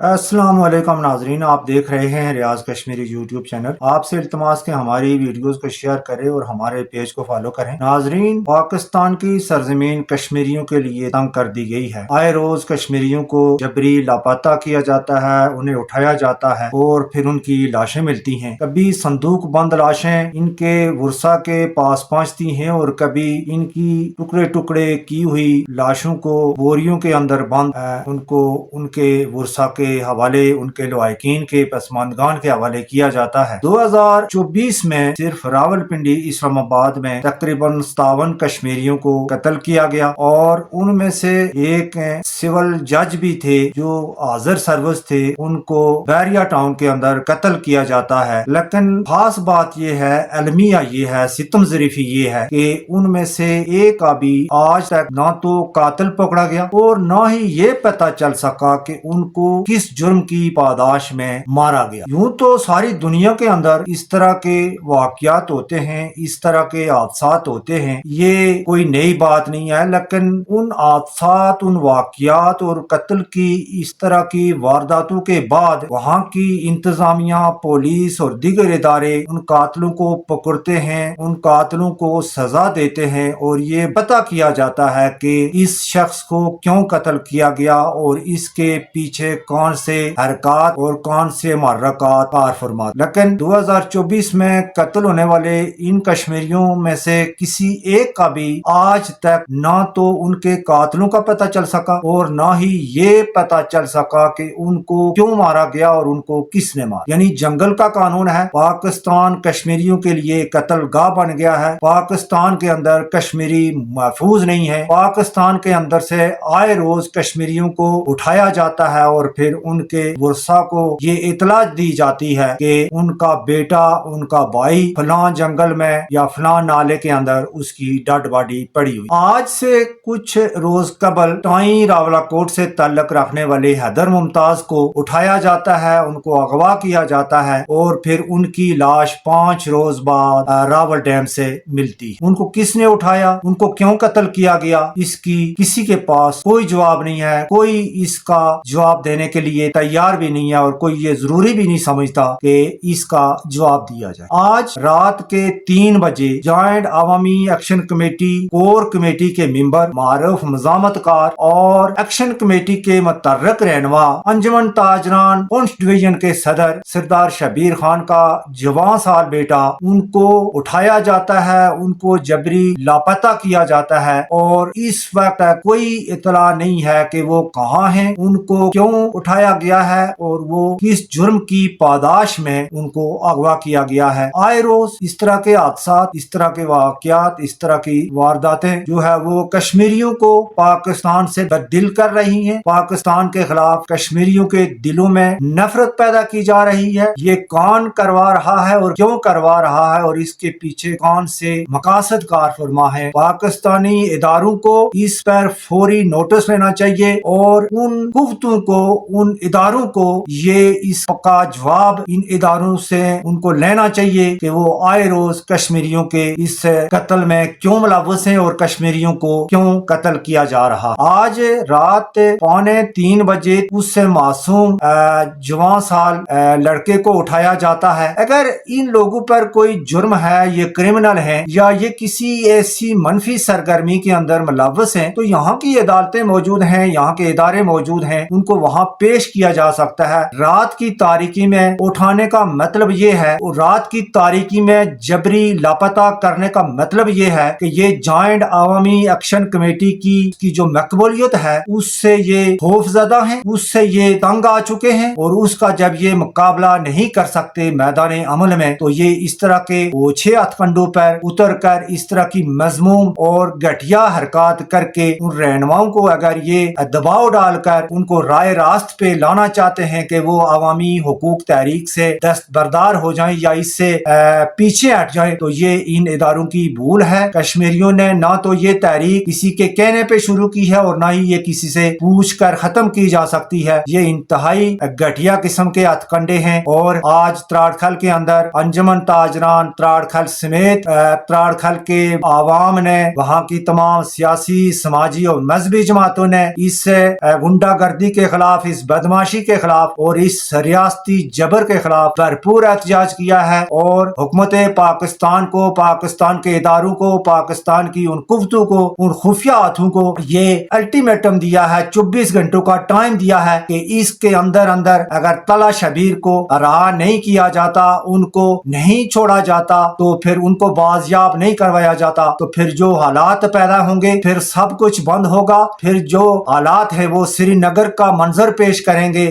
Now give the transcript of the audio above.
अस्सलाम वालेकुम नाजरीन, आप देख रहे हैं रियाज कश्मीरी यूट्यूब चैनल। आपसे इल्तमास के हमारी वीडियोस को शेयर करें और हमारे पेज को फॉलो करें। नाजरीन, पाकिस्तान की सरजमीन कश्मीरियों के लिए तंग कर दी गई है। आए रोज कश्मीरियों को जबरी लापता किया जाता है, उन्हें उठाया जाता है और फिर उनकी लाशें मिलती हैं। कभी संदूक बंद लाशें इनके वर्षा के पास पहुंचती हैं और कभी इनकी टुकड़े टुकड़े की हुई लाशों को बोरियों के अंदर बंद उनको उनके वर्षा के हवाले, उनके लवाकिन के पसमानदगान के हवाले किया जाता है। 2024 में सिर्फ रावलपिंडी इस्लामाबाद में तकरीबन 57 कश्मीरियों को कत्ल किया गया और उनमें से एक सिविल जज भी थे जो हाजिर सर्विस थे, उनको बैरिया टाउन के अंदर कत्ल किया जाता है। लेकिन खास बात यह है, अलमिया ये है, सितम ज़रीफी ये है कि उनमें से एक का भी आज तक ना तो कातिल पकड़ा गया और ना ही ये पता चल सका कि उनको किस जुर्म की पादाश में मारा गया। यूं तो सारी दुनिया के अंदर इस तरह के वाकयात होते हैं, इस तरह के हादसात होते हैं, ये कोई नई बात नहीं है। लेकिन उन हादसात, उन वाकयात और कत्ल की इस तरह की वारदातों के बाद वहाँ की इंतजामिया, पुलिस और दीगर इदारे उन कातिलों को पकड़ते हैं, उन कातिलों को सजा देते हैं और ये पता किया जाता है कि इस शख्स को क्यों कत्ल किया गया और इसके पीछे कौन से हरकत और कौन से महर्रकात कार फरमात। लेकिन 2024 में कत्ल होने वाले इन कश्मीरियों में से किसी एक का भी आज तक ना तो उनके कातिलों का पता चल सका और ना ही ये पता चल सका कि उनको क्यों मारा गया और उनको किसने मारा। यानी जंगल का कानून है, पाकिस्तान कश्मीरियों के लिए कत्ल गाह बन गया है। पाकिस्तान के अंदर कश्मीरी महफूज नहीं है। पाकिस्तान के अंदर से आए रोज कश्मीरियों को उठाया जाता है और फिर उनके वर्षा को ये इतला दी जाती है कि उनका बेटा, उनका भाई फलां जंगल में या फलां नाले के अंदर उसकी डेड बॉडी पड़ी हुई। आज से कुछ रोज कबल टाई रावलाकोट से ताल्लुक रखने वाले हैदर मुमताज को उठाया जाता है, उनको अगवा किया जाता है और फिर उनकी लाश 5 रोज बाद रावल डैम से मिलती है। उनको किसने उठाया, उनको क्यों कत्ल किया गया, इसकी किसी के पास कोई जवाब नहीं है। कोई इसका जवाब देने के लिए तैयार भी नहीं है और कोई ये जरूरी भी नहीं समझता कि इसका जवाब दिया जाए। आज रात के 3 बजे जॉइंट अवामी एक्शन कमेटी कोर कमेटी के मेंबर, मारूफ मजामतकार और एक्शन कमेटी के मुतर्रक रहनुमा अंजुमन ताजरान पुंछ डिवीजन के सदर सरदार शबीर खान का जवान साल बेटा, उनको उठाया जाता है, उनको जबरी लापता किया जाता है और इस वक्त कोई इतला नहीं है कि वो कहाँ हैं, उनको क्यों उठाया गया है और वो किस जुर्म की पादाश में उनको अगवा किया गया है। आए रोज इस तरह के हादसात, इस तरह के वाकयात, इस तरह की वारदातें जो है वो कश्मीरियों को पाकिस्तान से बददिल कर रही हैं। पाकिस्तान के खिलाफ कश्मीरियों के दिलों में नफरत पैदा की जा रही है। ये कौन करवा रहा है और क्यों करवा रहा है और इसके पीछे कौन से मकासद कार फरमा है। पाकिस्तानी इदारों को इस पर फौरी नोटिस लेना चाहिए और उन गुफ्तों को, उन इदारों को ये इसका जवाब इन इदारों से उनको लेना चाहिए कि वो आए रोज कश्मीरियों के इस कत्ल में क्यों मुलव्वस हैं और कश्मीरियों को क्यों कत्ल किया जा रहा। आज रात 2:45 बजे उससे मासूम जवान साल लड़के को उठाया जाता है। अगर इन लोगों पर कोई जुर्म है, ये क्रिमिनल है या ये किसी ऐसी मनफी सरगर्मी के अंदर मुलव्वस हैं, तो यहाँ की अदालतें मौजूद हैं, यहाँ के इदारे मौजूद हैं, उनको वहाँ पेश किया जा सकता है। रात की तारीकी में उठाने का मतलब ये है, और रात की तारीकी में जबरी लापता करने का मतलब ये है कि ये जॉइंट अवामी एक्शन कमेटी की जो मकबूलियत है उससे ये खौफजदा हैं, उससे ये तंग आ चुके हैं और उसका जब ये मुकाबला नहीं कर सकते मैदान अमल में, तो ये इस तरह के ओछे हथकंडों पर उतर कर इस तरह की मजमूम और घटिया हरकत करके उन रहनुमाओं को अगर ये दबाव डालकर उनको राय रास्त पे लाना चाहते हैं कि वो अवामी हुकूक तहरीक से दस्तबरदार हो जाएं या इससे पीछे हट जाएं, तो ये इन इदारों की भूल है। कश्मीरियों ने ना तो ये तहरीक किसी के कहने पे शुरू की है और ना ही ये किसी से पूछ कर खत्म की जा सकती है। ये इंतहाई घटिया किस्म के हथकंडे हैं और आज त्राड़खल के अंदर अंजुमन ताजरान त्राड़खल समेत त्राड़खल के आवाम ने, वहाँ की तमाम सियासी, समाजी और मजहबी जमातों ने इस गुंडागर्दी के खिलाफ, इस بدماشی کے خلاف اور اس ریاستی جبر کے خلاف بھرپور احتجاج کیا ہے اور حکومت پاکستان کو، پاکستان کے اداروں کو، پاکستان کی ان قوتوں کو، ان خفیہ ہاتھوں کو یہ الٹیمیٹم دیا ہے، 24 گھنٹوں کا ٹائم دیا ہے کہ اس کے اندر اگر طلحہ شبیر کو رہا نہیں کیا جاتا، ان کو نہیں چھوڑا جاتا، تو پھر ان کو بازیاب نہیں کروایا جاتا، تو پھر جو حالات پیدا ہوں گے، پھر سب کچھ بند ہوگا، پھر جو حالات ہے وہ سری نگر کا منظر پیش کریں گے